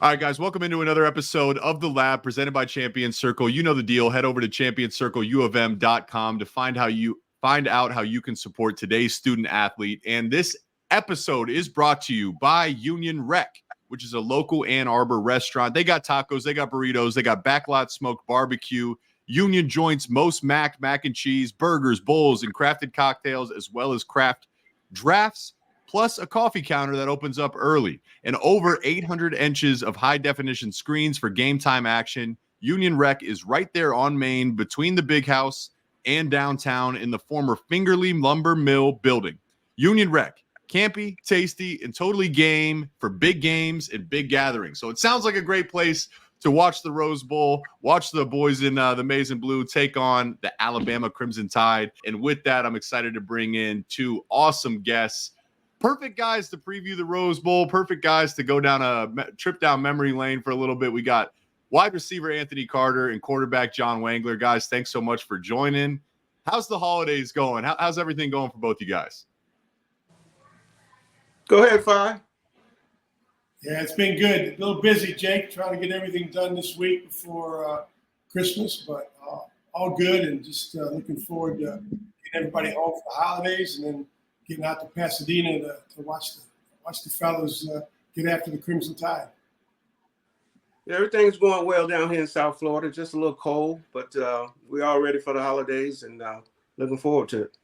All right, guys, welcome into another episode of The Lab presented by Champion Circle. You know the deal. Head over to championscircleufm.com to find out how you can support today's student athlete. And this episode is brought to you by Union Rec, which is a local Ann Arbor restaurant. They got tacos, they got burritos, they got backlot smoked barbecue, Union joints, most mac and cheese, burgers, bowls, and crafted cocktails, as well as craft drafts, plus a coffee counter that opens up early, and over 800 inches of high-definition screens for game-time action. Union Rec is right there on Main between the Big House and downtown in the former Fingerly Lumber Mill building. Union Rec, campy, tasty, and totally game for big games and big gatherings. So it sounds like a great place to watch the Rose Bowl, watch the boys in the maize and blue take on the Alabama Crimson Tide. And with that, I'm excited to bring in two awesome guests. Perfect guys to preview the Rose Bowl. Perfect guys to go down a trip down memory lane for a little bit. We got wide receiver Anthony Carter and quarterback John Wangler. Guys, thanks so much for joining. How's the holidays going? How's everything going for both you guys? Go ahead, Fi. Yeah, it's been good. A little busy, Jake, trying to get everything done this week before Christmas, but all good, and just looking forward to getting everybody home for the holidays and then getting out to Pasadena to watch the fellas get after the Crimson Tide. Yeah, everything's going well down here in South Florida. Just a little cold, but we're all ready for the holidays and looking forward to it.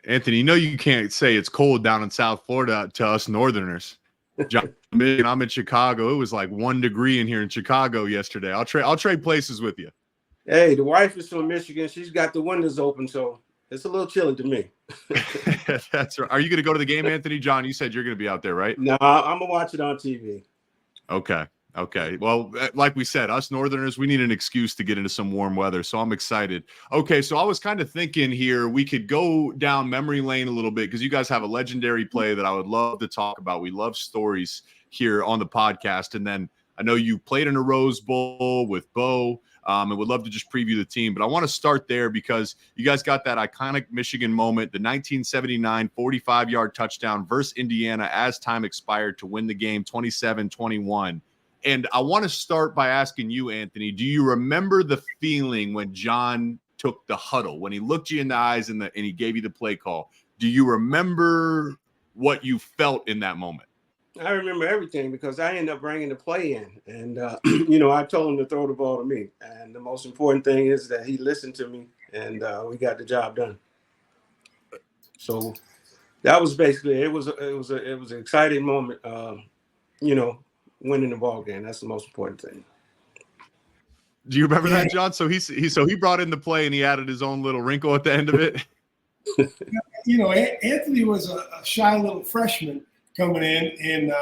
Anthony, you can't say it's cold down in South Florida to us Northerners. John, I'm in Chicago. It was like 1 degree in here in Chicago yesterday. I'll trade places with you. Hey, the wife is from Michigan. She's got the windows open, so it's a little chilly to me. That's right. Are you going to go to the game, Anthony? John, you said you're going to be out there, right? No, I'm going to watch it on TV. Okay. Well, like we said, us Northerners, we need an excuse to get into some warm weather, so I'm excited. Okay, so I was kind of thinking here we could go down memory lane a little bit because you guys have a legendary play that I would love to talk about. We love stories here on the podcast, and then I know you played in a Rose Bowl with Bo, and would love to just preview the team. But I want to start there because you guys got that iconic Michigan moment, the 1979 45-yard touchdown versus Indiana as time expired to win the game 27-21. And I want to start by asking you, Anthony, do you remember the feeling when John took the huddle, when he looked you in the eyes and he gave you the play call? Do you remember what you felt in that moment? I remember everything because I ended up bringing the play in. And, I told him to throw the ball to me. And the most important thing is that he listened to me, and we got the job done. So that was basically it was an exciting moment, winning the ball game. That's the most important thing. Do you remember that, John? So he brought in the play and he added his own little wrinkle at the end of it. Anthony was a shy little freshman coming in, and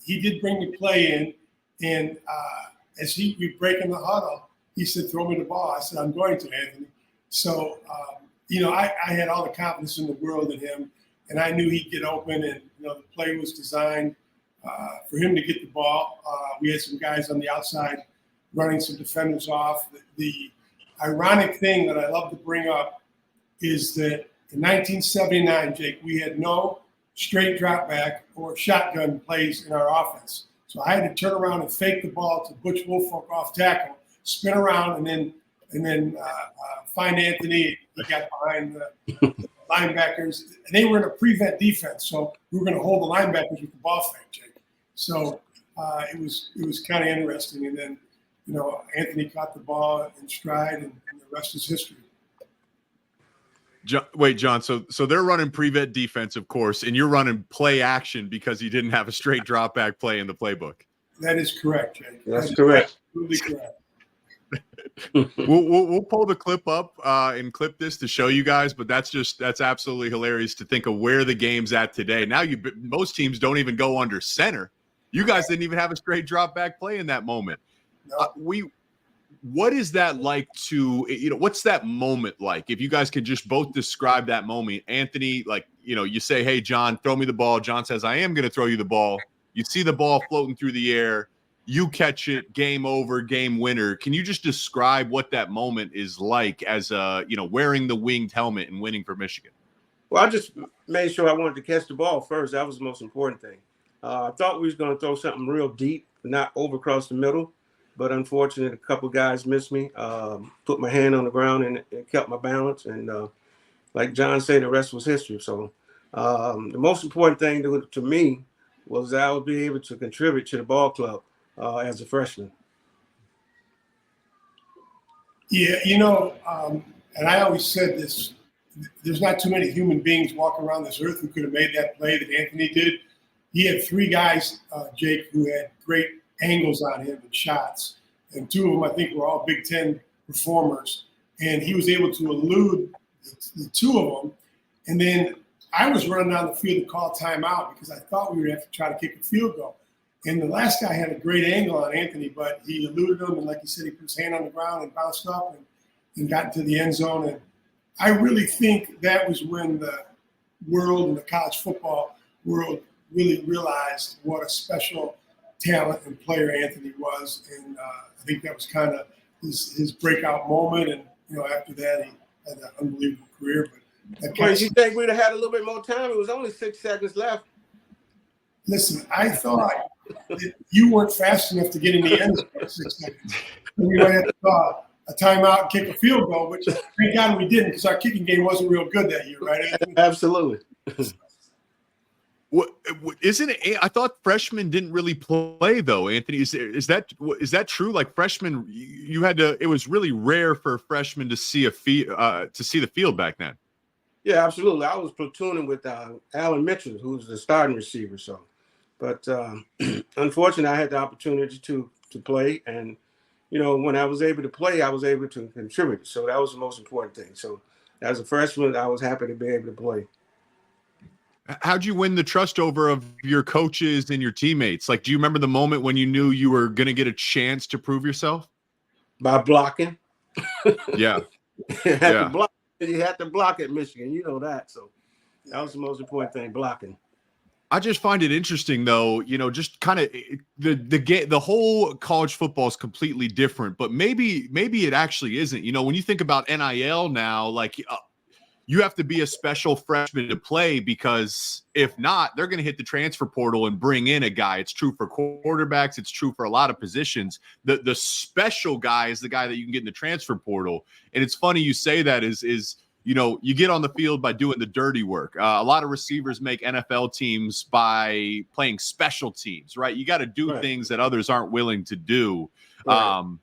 he did bring the play in. And as we breaking the huddle, he said, "Throw me the ball." I said, "I'm going to, Anthony." So I had all the confidence in the world in him, and I knew he'd get open. And the play was designed for him to get the ball. We had some guys on the outside running some defenders off. The ironic thing that I love to bring up is that in 1979, Jake, we had no straight drop back or shotgun plays in our offense. So I had to turn around and fake the ball to Butch Woolfolk off tackle, spin around, and then find Anthony. He got behind the linebackers. And they were in a prevent defense, so we were going to hold the linebackers with the ball fake, Jake. So it was kind of interesting. And then, Anthony caught the ball in stride, and the rest is history. John, so they're running prevent defense, of course, and you're running play action because you didn't have a straight drop back play in the playbook. That is correct, Jake. That's correct. Absolutely correct. We'll pull the clip up and clip this to show you guys, but that's absolutely hilarious to think of where the game's at today. Now most teams don't even go under center. You guys didn't even have a straight drop back play in that moment. No. What is that like what's that moment like? If you guys could just both describe that moment. Anthony, you say, "Hey, John, throw me the ball." John says, "I am going to throw you the ball." You see the ball floating through the air. You catch it, game over, game winner. Can you just describe what that moment is like as wearing the winged helmet and winning for Michigan? Well, I just made sure I wanted to catch the ball first. That was the most important thing. I thought we was going to throw something real deep not over across the middle. But unfortunately, a couple guys missed me. Put my hand on the ground and it kept my balance. And like John said, the rest was history. So the most important thing to me was that I would be able to contribute to the ball club as a freshman. Yeah, and I always said this, there's not too many human beings walking around this earth who could have made that play that Anthony did. He had three guys, Jake, who had great angles on him and shots. And two of them, I think, were all Big Ten performers. And he was able to elude the two of them. And then I was running down the field to call timeout because I thought we would have to try to kick a field goal. And the last guy had a great angle on Anthony, but he eluded him. And like you said, he put his hand on the ground and bounced up and got into the end zone. And I really think that was when the world and the college football world really realized what a special talent and player Anthony was. And I think that was kind of his breakout moment. And, after that, he had an unbelievable career. But Well, you think we'd have had a little bit more time? It was only 6 seconds left. Listen, I thought that you weren't fast enough to get in the end zone in 6 seconds. And we might have to call a timeout and kick a field goal, which thank God we didn't because our kicking game wasn't real good that year, right, Anthony? Absolutely. What isn't it? I thought freshmen didn't really play though, Anthony. Is that true? Like freshmen, you had to. It was really rare for freshmen to see the field back then. Yeah, absolutely. I was platooning with Alan Mitchell, who's the starting receiver. So, but unfortunately, I had the opportunity to play, and when I was able to play, I was able to contribute. So that was the most important thing. So as a freshman, I was happy to be able to play. How'd you win the trust over of your coaches and your teammates? Like, do you remember the moment when you knew you were going to get a chance to prove yourself? By blocking. Yeah. You had to block at Michigan. You know that. So that was the most important thing, blocking. I just find it interesting, though, just kind of the whole college football is completely different, but maybe it actually isn't. When you think about NIL now, like you have to be a special freshman to play because if not, they're going to hit the transfer portal and bring in a guy. It's true for quarterbacks. It's true for a lot of positions. The special guy is the guy that you can get in the transfer portal. And it's funny you say that is you get on the field by doing the dirty work. A lot of receivers make NFL teams by playing special teams, right? You got to do things that others aren't willing to do. Right.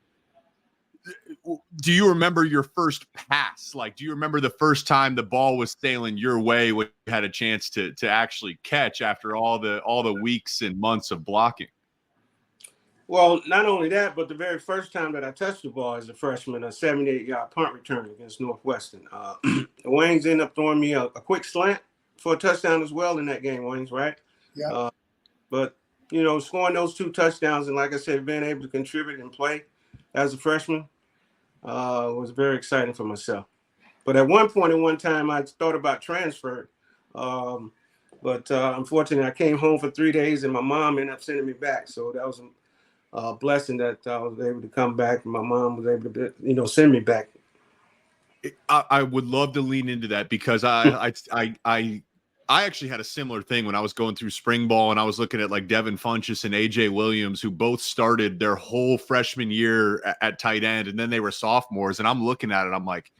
Do you remember your first pass? Like, do you remember the first time the ball was sailing your way when you had a chance to actually catch after all the weeks and months of blocking? Well, not only that, but the very first time that I touched the ball as a freshman, a 78-yard punt return against Northwestern. The Wangs ended up throwing me a quick slant for a touchdown as well in that game, Wangs, right? Yeah. But, scoring those 2 touchdowns and, like I said, being able to contribute and play as a freshman was very exciting for myself. But at one point in one time, I thought about transfer. But unfortunately, I came home for 3 days and my mom ended up sending me back. So that was a blessing that I was able to come back. And my mom was able to, send me back. I would love to lean into that because I actually had a similar thing when I was going through spring ball and I was looking at like Devin Funchess and AJ Williams, who both started their whole freshman year at tight end. And then they were sophomores. And I'm looking at it. I'm like,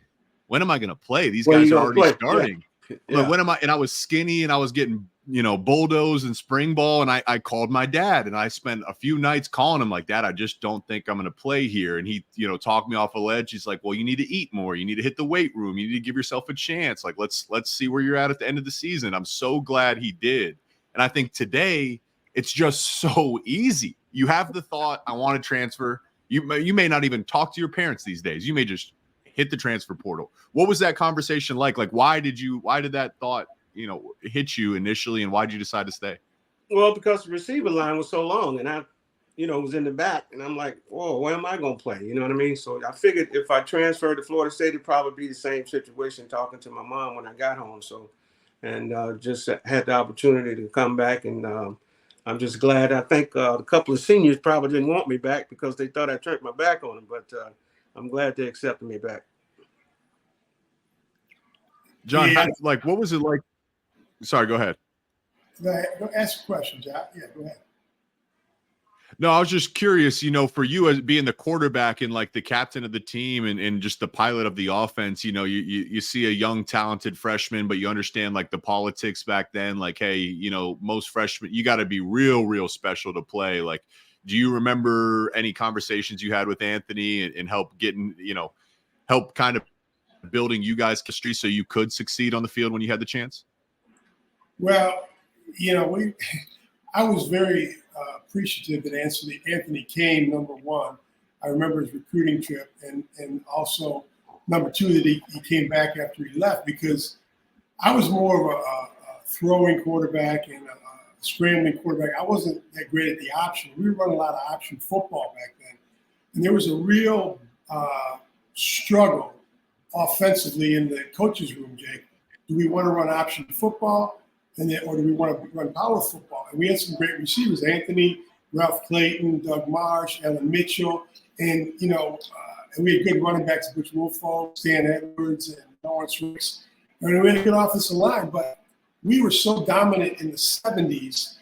when am I going to play? These guys are already starting. Yeah. But when am I? And I was skinny and I was getting, bulldoze and spring ball. And I called my dad and I spent a few nights calling him like, Dad, I just don't think I'm going to play here. And he, talked me off a ledge. He's like, well, you need to eat more. You need to hit the weight room. You need to give yourself a chance. Like, let's see where you're at the end of the season. I'm so glad he did. And I think today it's just so easy. You have the thought, I want to transfer. You may not even talk to your parents these days. You may just hit the transfer portal. What was that conversation like? Like, why did that thought, hit you initially, and why did you decide to stay? Well, because the receiver line was so long and I, was in the back and I'm like, whoa, where am I going to play? You know what I mean? So I figured if I transferred to Florida State, it'd probably be the same situation talking to my mom when I got home. So, and just had the opportunity to come back and I'm just glad. I think a couple of seniors probably didn't want me back because they thought I turned my back on them, but I'm glad they accepted me back. John, what was it like? Sorry, go ahead. Go ahead. Go ask a question, John. Yeah, go ahead. No, I was just curious, for you as being the quarterback and like the captain of the team and just the pilot of the offense, you see a young, talented freshman, but you understand like the politics back then, like, hey, most freshmen, you got to be real, real special to play. Like, do you remember any conversations you had with Anthony and help getting, help kind of building you guys chemistry so you could succeed on the field when you had the chance? Well, I was very appreciative that Anthony came, number one. I remember his recruiting trip, and also number two, that he came back after he left, because I was more of a throwing quarterback and a scrambling quarterback. I wasn't that great at the option. We were running a lot of option football back then. And there was a real struggle offensively in the coach's room, Jake. Do we want to run option football? Or do we want to run power football? And we had some great receivers: Anthony, Ralph Clayton, Doug Marsh, Ellen Mitchell, and and we had good running backs: Butch Wolfo, Stan Edwards, and Lawrence Ricks. And we had a good offensive line, but we were so dominant in the '70s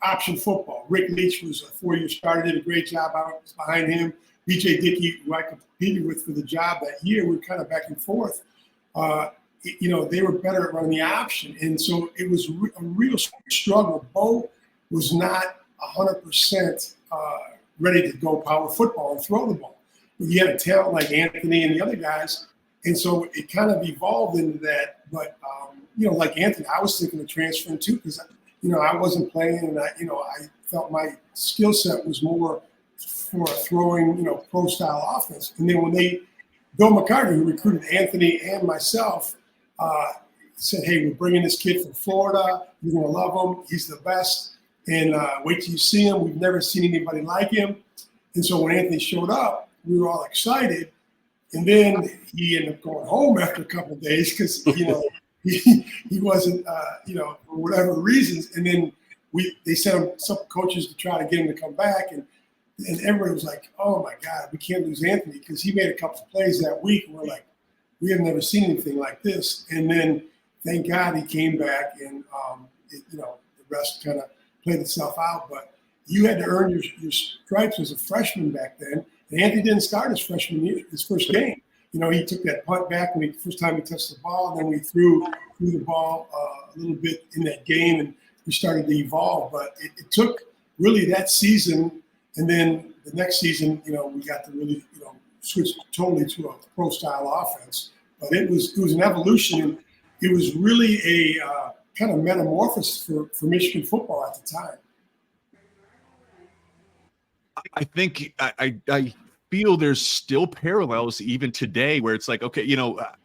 option football. Rick Leach was a 4-year starter, did a great job. I was behind him. B.J. Dickey, who I competed with for the job that year, we were kind of back and forth. They were better at running the option. And so it was a real struggle. Bo was not 100% ready to go power football and throw the ball. But he had a talent like Anthony and the other guys. And so it kind of evolved into that. But, like Anthony, I was thinking of transferring too, because, I wasn't playing, and I felt my skill set was more for throwing, pro-style offense. And then when Bill McCartney, who recruited Anthony and myself, said, hey, we're bringing this kid from Florida. You're going to love him. He's the best. And wait till you see him. We've never seen anybody like him. And so when Anthony showed up, we were all excited. And then he ended up going home after a couple of days because, he wasn't, for whatever reasons. And then they sent him some coaches to try to get him to come back. And everybody was like, oh, my God, we can't lose Anthony, because he made a couple of plays that week. And we're like, we have never seen anything like this. And then, thank God, he came back, and the rest kind of played itself out. But you had to earn your stripes as a freshman back then. And Anthony didn't start his freshman year, his first game. He took that punt back when first time he touched the ball, and then we threw the ball a little bit in that game, and we started to evolve. But it took really that season, and then the next season, we got to really, switch totally to a pro-style offense. But it was an evolution, and it was really a kind of metamorphosis for Michigan football at the time. I think I feel there's still parallels even today where it's like, okay,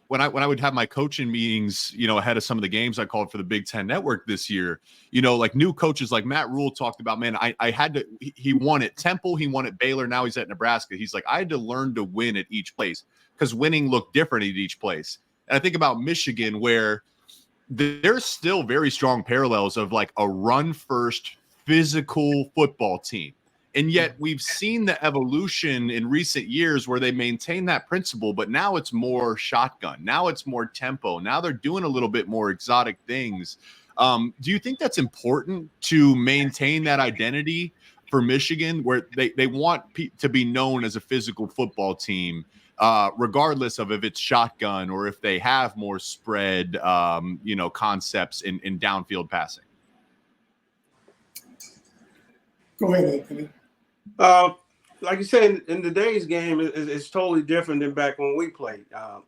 when I would have my coaching meetings, ahead of some of the games I called for the Big Ten Network this year, like new coaches like Matt Rule talked about, man, I had to, he won at Temple, he won at Baylor, now he's at Nebraska. He's like, I had to learn to win at each place because winning looked different at each place. And I think about Michigan, where there's still very strong parallels of like a run first physical football team. And yet we've seen the evolution in recent years where they maintain that principle, but now it's more shotgun. Now it's more tempo. Now they're doing a little bit more exotic things. Do you think that's important to maintain that identity for Michigan, where they want to be known as a physical football team, regardless of if it's shotgun or if they have more spread, concepts in downfield passing? Go ahead, Anthony. Like you said, in today's game, it's totally different than back when we played. I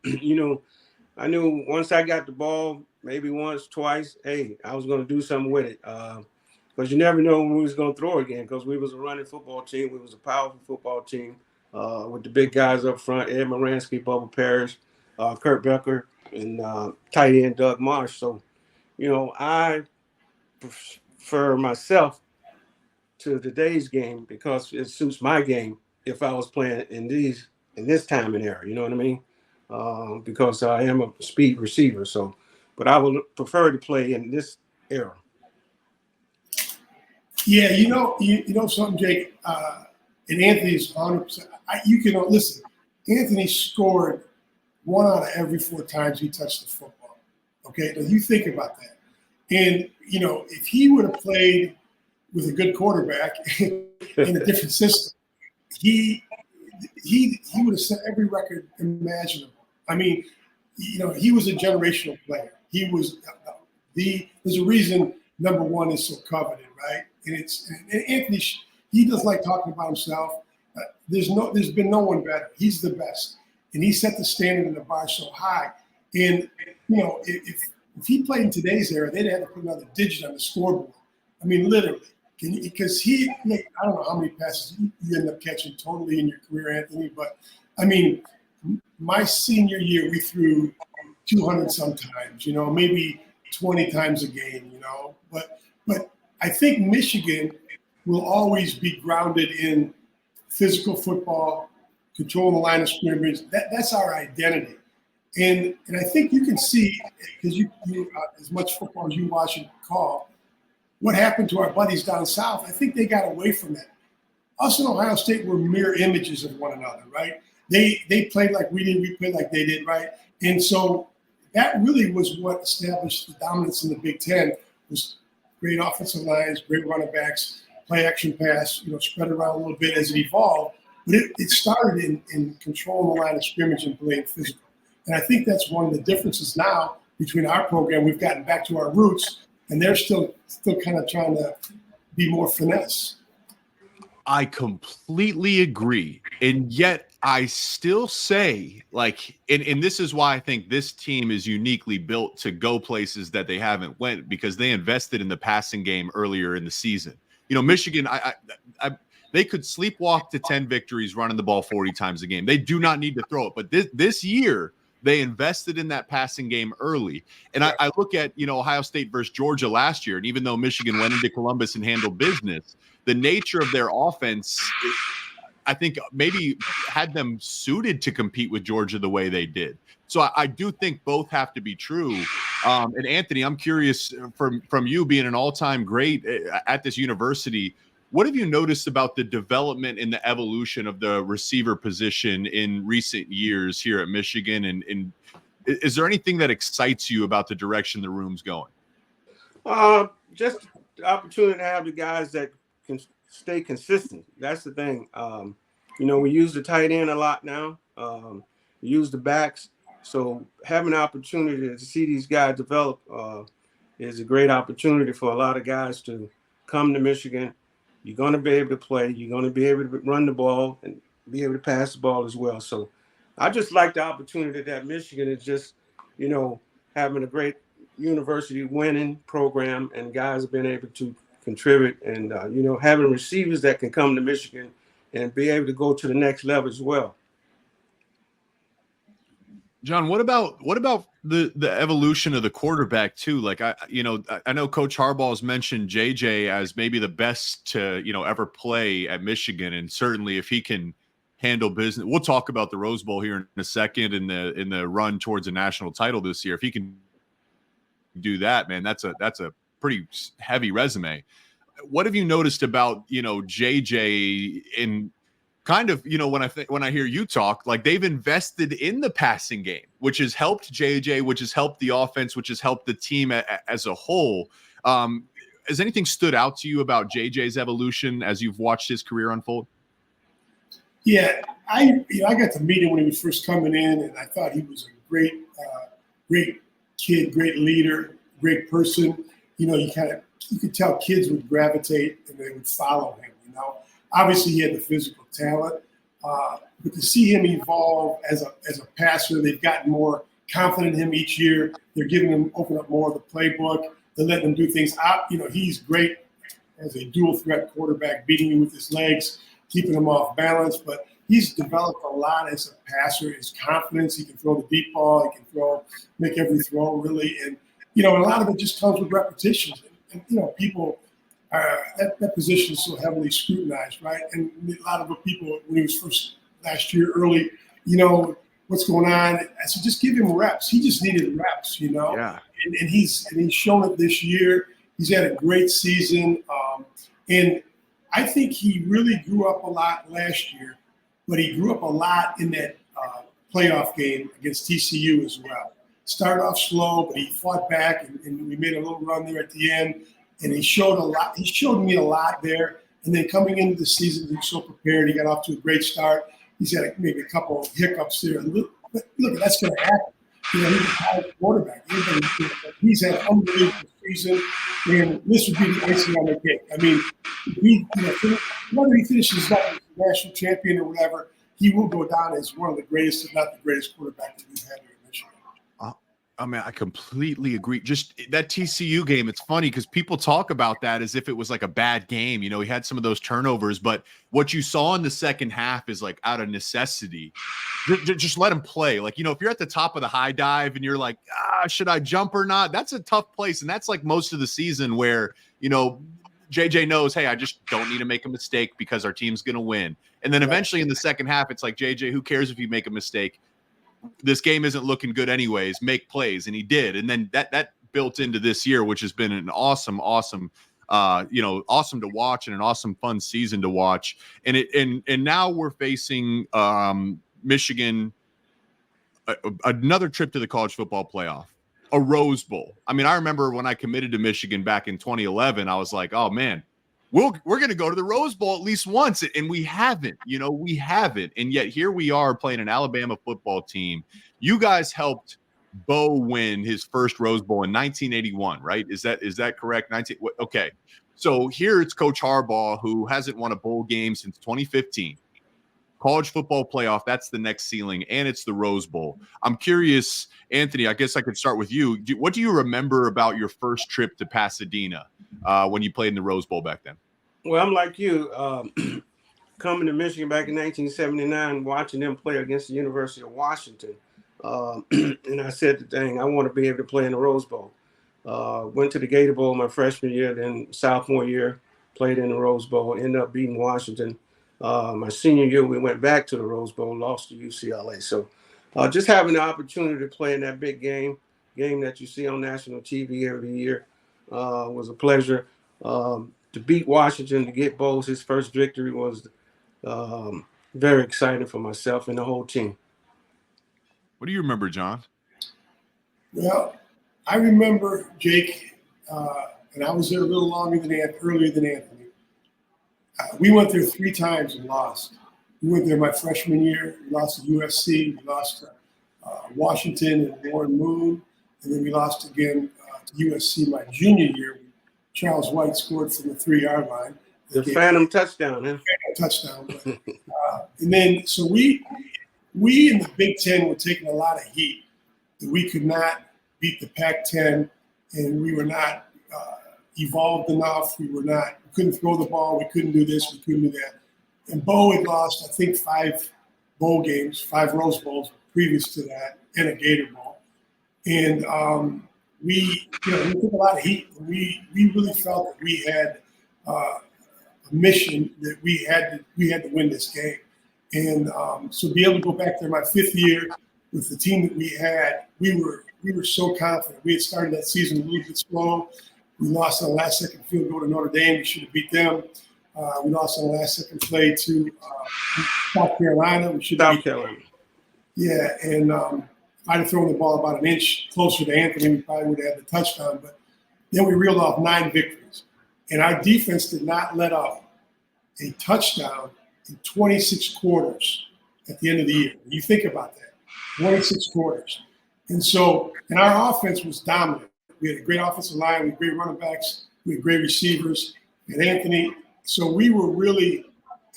knew once I got the ball, maybe once, twice, hey, I was going to do something with it. Because you never know when we was going to throw again, because we was a running football team. We was a powerful football team with the big guys up front, Ed Moransky, Bubba Parrish, Kurt Becker, and tight end Doug Marsh. So, I prefer myself to today's game because it suits my game if I was playing in this time and era, you know what I mean? Because I am a speed receiver, but I would prefer to play in this era. Yeah, you know something, Jake, and Anthony's 100%. You can listen. Anthony scored 1 out of every 4 times he touched the football. Okay, now you think about that, and if he would have played with a good quarterback in a different system, he would have set every record imaginable. I mean, he was a generational player. He was there's a reason number one is so coveted, right? And Anthony, he doesn't like talking about himself. There's been no one better. He's the best, and he set the standard and the bar so high. And if he played in today's era, they'd have to put another digit on the scoreboard. I mean, literally, because I don't know how many passes you end up catching totally in your career, Anthony. But I mean, my senior year, we threw 200 sometimes, maybe 20 times a game, But I think Michigan will always be grounded in physical football, controlling the line of scrimmage. That's our identity. And I think you can see, because you as much football as you watch and call, what happened to our buddies down south. I think they got away from that. Us and Ohio State were mirror images of one another, right? They played like we did, we played like they did, right? And so that really was what established the dominance in the Big Ten, was great offensive lines, great running backs, play action pass, spread around a little bit as it evolved. But it started in controlling the line of scrimmage and playing physical. And I think that's one of the differences now between our program. We've gotten back to our roots, and they're still kind of trying to be more finesse. I completely agree. And yet I still say, and this is why I think this team is uniquely built to go places that they haven't went, because they invested in the passing game earlier in the season. Michigan, they could sleepwalk to 10 victories running the ball 40 times a game. They do not need to throw it. But this year, they invested in that passing game early. And I look at, Ohio State versus Georgia last year, and even though Michigan went into Columbus and handled business, the nature of their offense, I think, maybe had them suited to compete with Georgia the way they did. So I do think both have to be true. And Anthony, I'm curious from you being an all-time great at this university, what have you noticed about the development and the evolution of the receiver position in recent years here at Michigan? And is there anything that excites you about the direction the room's going? Just the opportunity to have the guys that can stay consistent. That's the thing. We use the tight end a lot now. We use the backs. So having an opportunity to see these guys develop is a great opportunity for a lot of guys to come to Michigan. You're going to be able to play. You're going to be able to run the ball and be able to pass the ball as well. So I just like the opportunity that Michigan is just, having a great university winning program, and guys have been able to contribute, and, having receivers that can come to Michigan and be able to go to the next level as well. John, what about the evolution of the quarterback too? I know Coach Harbaugh has mentioned JJ as maybe the best to ever play at Michigan, and certainly if he can handle business, we'll talk about the Rose Bowl here in a second in the run towards a national title this year. If he can do that, man, that's a pretty heavy resume. What have you noticed about JJ in? Kind of, when I hear you talk, they've invested in the passing game, which has helped JJ, which has helped the offense, which has helped the team as a whole. Has anything stood out to you about JJ's evolution as you've watched his career unfold? Yeah, I got to meet him when he was first coming in, and I thought he was a great kid, great leader, great person. You could tell kids would gravitate and they would follow him. Obviously, he had the physical talent, but to see him evolve as a passer, they've gotten more confident in him each year. They're giving him open up more of the playbook. They're letting him do things. He's great as a dual threat quarterback, beating you with his legs, keeping him off balance. But he's developed a lot as a passer. His confidence, he can throw the deep ball, he can make every throw really, and a lot of it just comes with repetitions. And people. That position is so heavily scrutinized, right? And a lot of the people, when he was first last year early, what's going on? I said, just give him reps. He just needed reps, Yeah. And he's shown it this year. He's had a great season, and I think he really grew up a lot last year, but he grew up a lot in that playoff game against TCU as well. Started off slow, but he fought back, and we made a little run there at the end. and he showed a lot. He showed me a lot there. And then coming into the season, he was so prepared. He got off to a great start. He's had maybe a couple of hiccups there. Look, that's going to happen. You know, he's a college quarterback. He's had an unbelievable season, and this would be the icing on the cake. I mean, whether he finishes up as a national champion or whatever, he will go down as one of the greatest, if not the greatest quarterback that we've had here in Michigan. I mean, I completely agree. Just that TCU game, it's funny because people talk about that as if it was like a bad game. You know, he had some of those turnovers, but what you saw in the second half is like out of necessity. Just let him play. Like, you know, if you're at the top of the high dive and you're like, should I jump or not? That's a tough place. And that's like most of the season where, you know, JJ knows, hey, I just don't need to make a mistake because our team's going to win. And then eventually in the second half, it's like, JJ, who cares if you make a mistake? This game isn't looking good anyways. Make plays. And he did. And then that built into this year, which has been an awesome to watch and an awesome fun season to watch. And now we're facing Michigan, another trip to the college football playoff, a Rose Bowl. I mean, I remember when I committed to Michigan back in 2011, I was like, oh man, we're going to go to the Rose Bowl at least once. And we haven't. And yet here we are playing an Alabama football team. You guys helped Bo win his first Rose Bowl in 1981, right? Is that correct? Okay. So here it's Coach Harbaugh, who hasn't won a bowl game since 2015. College football playoff, that's the next ceiling, and it's the Rose Bowl. I'm curious, Anthony, I guess I could start with you. What do you remember about your first trip to Pasadena when you played in the Rose Bowl back then? Well, I'm like you, coming to Michigan back in 1979, watching them play against the University of Washington. And I said, dang, I want to be able to play in the Rose Bowl. Went to the Gator Bowl my freshman year, then sophomore year, played in the Rose Bowl, ended up beating Washington. My senior year, we went back to the Rose Bowl, lost to UCLA. So just having the opportunity to play in that big game that you see on national TV every year was a pleasure. To beat Washington, to get Bowles his first victory was very exciting for myself and the whole team. What do you remember, John? Well, I remember, Jake, and I was there a little earlier than Anthony. We went there 3 times and lost. We went there my freshman year. We lost to USC. We lost to Washington and Warren Moon. And then we lost again to USC my junior year. Charles White scored from the 3-yard line. The phantom touchdown, huh? Phantom touchdown. And then, so we in the Big Ten were taking a lot of heat that we could not beat the Pac-10, and we were not evolved enough. We couldn't throw the ball. We couldn't do this. We couldn't do that. And Bo had lost, I think, 5 bowl games, 5 Rose Bowls previous to that, and a Gator Bowl. And we took a lot of heat. We really felt that we had a mission that we had to win this game. And so be able to go back there my 5th year with the team that we had, we were so confident. We had started that season a little bit slow. We lost on the last second field goal to Notre Dame. We should have beat them. We lost on the last second play to South Carolina. We should have beat them. Yeah, and if I'd have thrown the ball about an inch closer to Anthony, we probably would have had the touchdown. But then we reeled off 9 victories. And our defense did not let up a touchdown in 26 quarters at the end of the year. You think about that, 26 quarters. And our offense was dominant. We had a great offensive line. We had great running backs. We had great receivers. And Anthony, so we were really,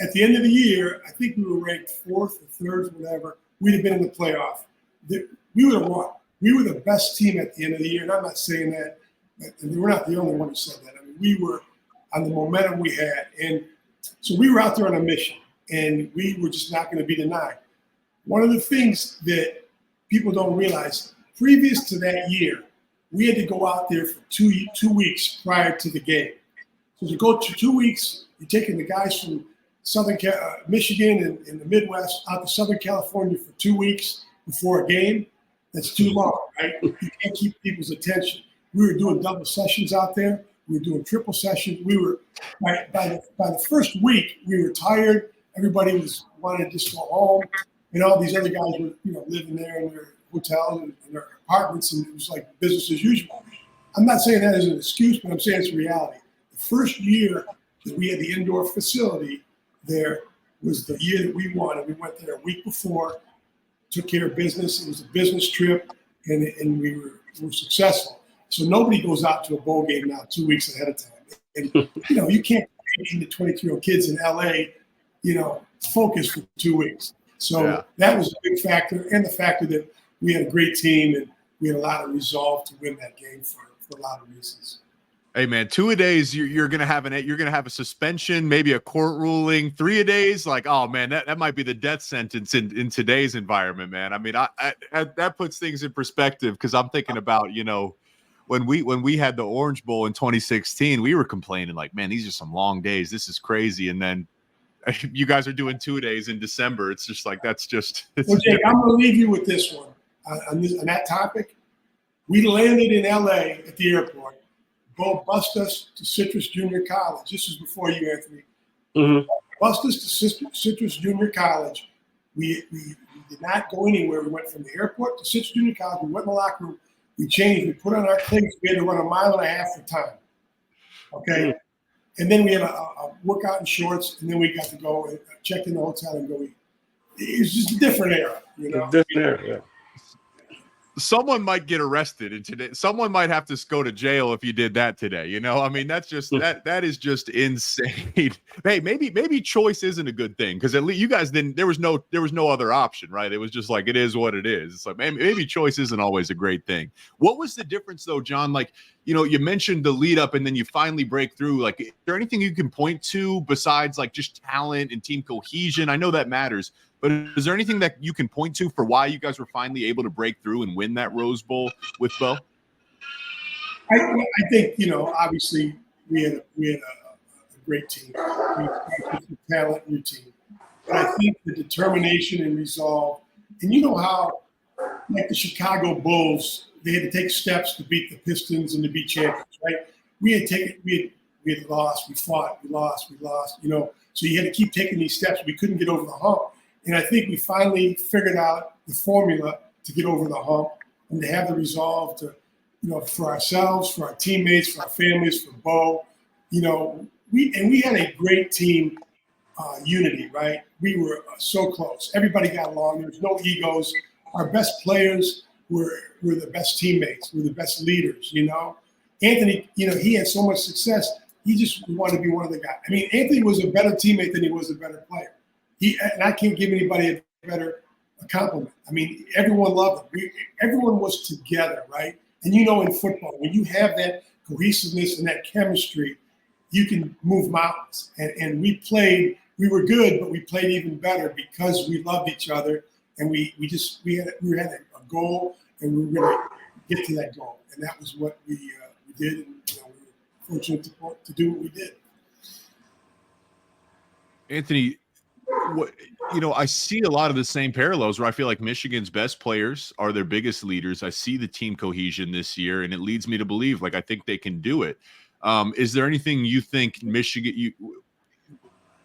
at the end of the year, I think we were ranked 4th or 3rd, whatever. We'd have been in the playoff. We would have won. We were the best team at the end of the year. And I'm not saying that, and we're not the only one who said that. I mean, we were on the momentum we had. And so we were out there on a mission, and we were just not going to be denied. One of the things that people don't realize, previous to that year, we had to go out there for two weeks prior to the game. So to go to 2 weeks, you're taking the guys from Michigan and the Midwest out to Southern California for 2 weeks before a game. That's too long, right? You can't keep people's attention. We were doing double sessions out there. We were doing triple sessions. We were by the first week, we were tired. Everybody was wanting to just go home, and all these other guys were living there in their hotels and their apartments, and it was like business as usual. I'm not saying that as an excuse, but I'm saying it's reality. The first year that we had the indoor facility there was the year that we won, and we went there a week before, took care of business. It was a business trip, and we were successful. So nobody goes out to a bowl game now 2 weeks ahead of time. And, you can't put 18 to 22-year-old kids in L.A., focus for 2 weeks. So that was a big factor, and the factor that we had a great team and we had a lot of resolve to win that game for a lot of reasons. Hey man, 2-a-days, you're gonna have a suspension, maybe a court ruling. 3-a-days, like, oh man, that might be the death sentence in today's environment, man. I mean, I that puts things in perspective, because I'm thinking about, when we had the Orange Bowl in 2016, we were complaining like, man, these are some long days. This is crazy. And then you guys are doing 2-a-days in December. It's just like, well, Jake, I'm gonna leave you with this one on that topic. We landed in L.A. at the airport. Bo bussed us to Citrus Junior College. This was before you, Anthony. Mm-hmm. Bussed us to Citrus Junior College. We did not go anywhere. We went from the airport to Citrus Junior College. We went in the locker room. We changed. We put on our cleats. We had to run 1.5 miles for time. Okay? Mm-hmm. And then we had a workout in shorts, and then we got to go and check in the hotel and go eat. It was just a different era, Different era, yeah. Someone might get arrested and today. Someone might have to go to jail if you did that today. I mean, that's just that is just insane. Hey, maybe choice isn't a good thing, because at least you guys didn't. There was no other option, right? It was just like, it is what it is. It's like, maybe choice isn't always a great thing. What was the difference though, John? Like, you mentioned the lead up and then you finally break through. Like, is there anything you can point to besides like just talent and team cohesion? I know that matters. But is there anything that you can point to for why you guys were finally able to break through and win that Rose Bowl with Bo? I think, obviously we had a great team. We had some talent in your team. But I think the determination and resolve, and you know how, like the Chicago Bulls, they had to take steps to beat the Pistons and to be champions, right? We had lost, we fought, we lost, so you had to keep taking these steps. We couldn't get over the hump. And I think we finally figured out the formula to get over the hump and to have the resolve to, for ourselves, for our teammates, for our families, for Bo. We had a great team unity, right? We were so close. Everybody got along. There was no egos. Our best players were the best teammates, were the best leaders, Anthony, he had so much success. He just wanted to be one of the guys. I mean, Anthony was a better teammate than he was a better player. And I can't give anybody a better compliment. I mean, everyone loved him. Everyone was together, right? And in football, when you have that cohesiveness and that chemistry, you can move mountains. And we were good, but we played even better because we loved each other, and we had a goal, and we were going to get to that goal. And that was what we did, and we were fortunate to do what we did. Anthony, I see a lot of the same parallels where I feel like Michigan's best players are their biggest leaders. I see the team cohesion this year, and it leads me to believe, like, I think they can do it. Is there anything you think Michigan,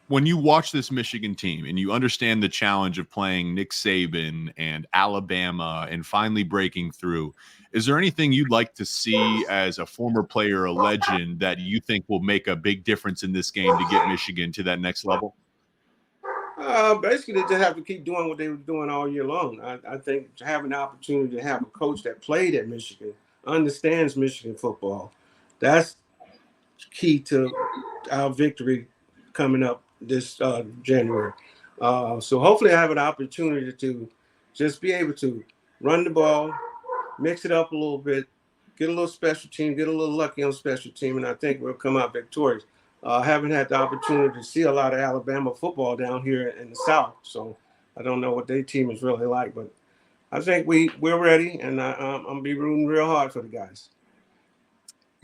when you watch this Michigan team and you understand the challenge of playing Nick Saban and Alabama and finally breaking through, is there anything you'd like to see as a former player, a legend, that you think will make a big difference in this game to get Michigan to that next level? Basically, they just have to keep doing what they were doing all year long. I think having the opportunity to have a coach that played at Michigan, understands Michigan football, that's key to our victory coming up this January. So hopefully I have an opportunity to just be able to run the ball, mix it up a little bit, get a little special team, get a little lucky on special team, and I think we'll come out victorious. Haven't had the opportunity to see a lot of Alabama football down here in the South, so I don't know what their team is really like, but I think we're ready, and I'm going to be rooting real hard for the guys.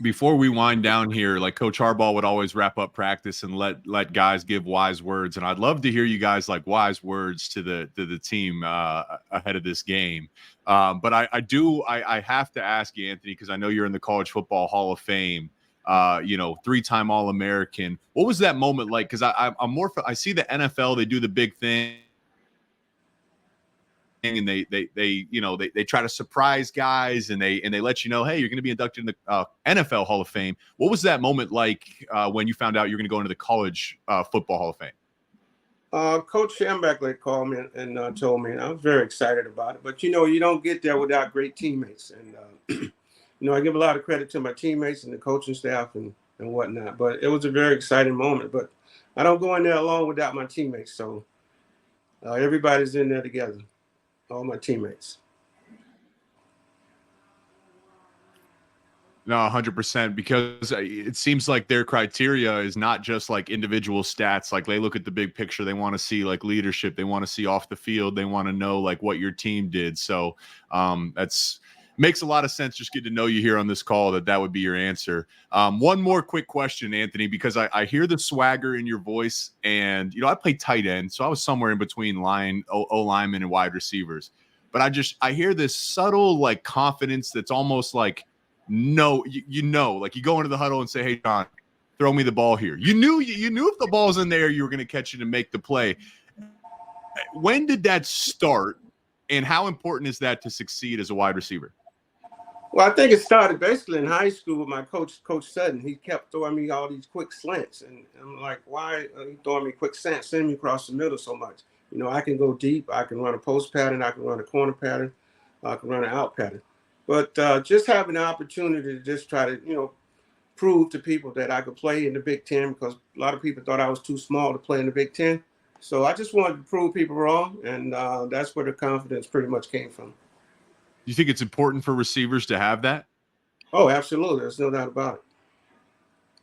Before we wind down here, like Coach Harbaugh would always wrap up practice and let guys give wise words, and I'd love to hear you guys like wise words to the team ahead of this game. But I have to ask you, Anthony, because I know you're in the College Football Hall of Fame. 3-time All-American. What was that moment like? Because I see the NFL, they do the big thing and they try to surprise guys, and they let you know, hey, you're going to be inducted in the NFL Hall of Fame. What was that moment like when you found out you're going to go into the College Football Hall of Fame? Coach Schembechler called me and told me, and I was very excited about it. But you don't get there without great teammates, and I give a lot of credit to my teammates and the coaching staff and whatnot. But it was a very exciting moment. But I don't go in there alone without my teammates. So everybody's in there together, all my teammates. No, 100%, because it seems like their criteria is not just like individual stats. Like they look at the big picture. They want to see like leadership. They want to see off the field. They want to know like what your team did. So that's makes a lot of sense. Just get to know you here on this call that would be your answer. One more quick question, Anthony, because I hear the swagger in your voice, and I played tight end, so I was somewhere in between O linemen and wide receivers. But I hear this subtle like confidence that's almost like, no, like you go into the huddle and say, hey, John, throw me the ball here. You knew if the ball's in there, you were going to catch it and make the play. When did that start, and how important is that to succeed as a wide receiver? Well, I think it started basically in high school with my coach, Coach Sutton. He kept throwing me all these quick slants, and I'm like, why are you throwing me quick slants, sending me across the middle so much? I can go deep. I can run a post pattern. I can run a corner pattern. I can run an out pattern. But just having the opportunity to just try to, prove to people that I could play in the Big Ten, because a lot of people thought I was too small to play in the Big Ten. So I just wanted to prove people wrong, and that's where the confidence pretty much came from. Do you think it's important for receivers to have that? Oh, absolutely. There's no doubt about it.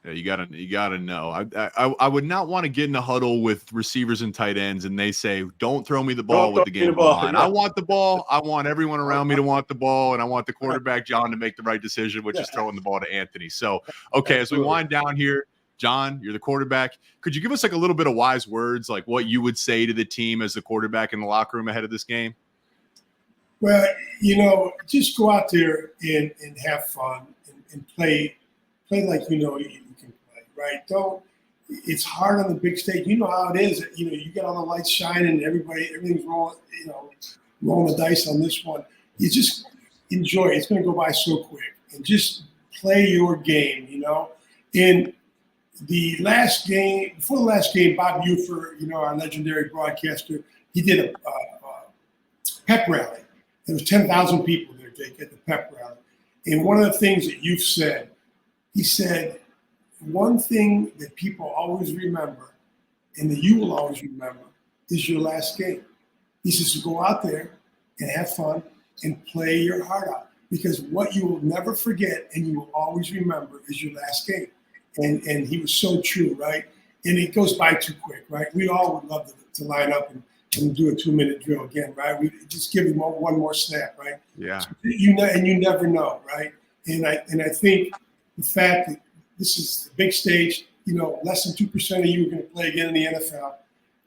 Yeah, you gotta know. I would not want to get in a huddle with receivers and tight ends and they say, "Don't throw me the ball with the game on the line." Yeah. I want the ball. I want everyone around me to want the ball, and I want the quarterback John to make the right decision, which is throwing the ball to Anthony. So, okay, as we wind down here, John, you're the quarterback. Could you give us like a little bit of wise words, like what you would say to the team as the quarterback in the locker room ahead of this game? Well, just go out there and have fun and play like you can play, right? It's hard on the big stage. You know how it is. You get all the lights shining and everything's rolling, rolling the dice on this one. You just enjoy it. It's going to go by so quick. And just play your game, In the last game, before the last game, Bob Buford, our legendary broadcaster, he did a pep rally. There was 10,000 people there, Jake, at the pep rally. And one of the things that you've said, he said, one thing that people always remember, and that you will always remember, is your last game. He says, so go out there and have fun and play your heart out. Because what you will never forget and you will always remember is your last game. And he was so true, right? And it goes by too quick, right? We all would love to line up and do a 2-minute drill again, right? We just give him one more snap, right? Yeah. So you never know, right? And I think the fact that this is the big stage, less than 2% of you are going to play again in the NFL.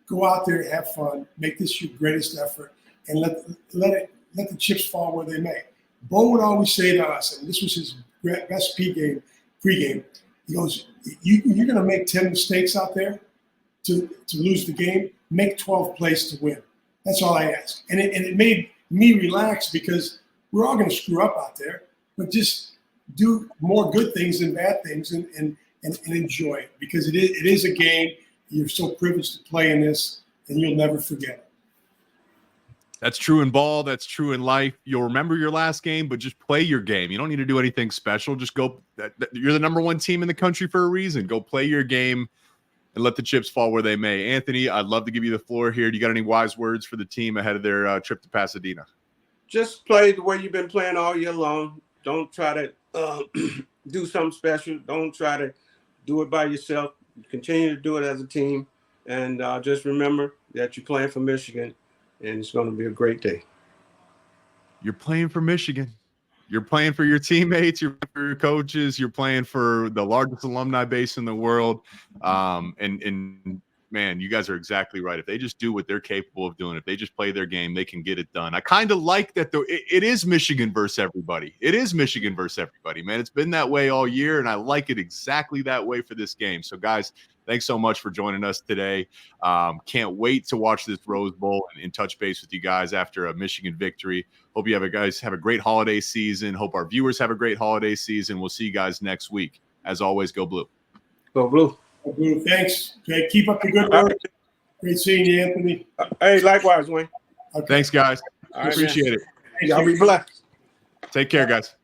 Go out there, have fun, make this your greatest effort, and let the chips fall where they may. Bo would always say to us, and this was his best pregame. He goes, "You're going to make 10 mistakes out there to lose the game. Make 12 plays to win. That's all I ask." And it made me relax, because we're all going to screw up out there, but just do more good things than bad things and enjoy it, because it is a game. You're so privileged to play in this, and you'll never forget it. That's true in ball. That's true in life. You'll remember your last game, but just play your game. You don't need to do anything special. Just go. You're the number one team in the country for a reason. Go play your game and let the chips fall where they may. Anthony, I'd love to give you the floor here. Do you got any wise words for the team ahead of their trip to Pasadena? Just play the way you've been playing all year long. Don't try to do something special. Don't try to do it by yourself. Continue to do it as a team. And just remember that you're playing for Michigan, and it's going to be a great day. You're playing for Michigan. You're playing for your teammates. You're playing for your coaches. You're playing for the largest alumni base in the world. And man, you guys are exactly right. If they just do what they're capable of doing, if they just play their game, they can get it done. I kind of like that, though. It is Michigan versus everybody. It is Michigan versus everybody, man. It's been that way all year, and I like it exactly that way for this game. So, guys, thanks so much for joining us today. Can't wait to watch this Rose Bowl and touch base with you guys after a Michigan victory. Hope you guys have a great holiday season. Hope our viewers have a great holiday season. We'll see you guys next week. As always, go Blue. Go Blue. Go Blue. Thanks. Okay, keep up the good work. Great seeing you, Anthony. Hey, likewise, Wayne. Okay. Thanks, guys. All right, Appreciate it. Y'all be blessed. Take care, guys.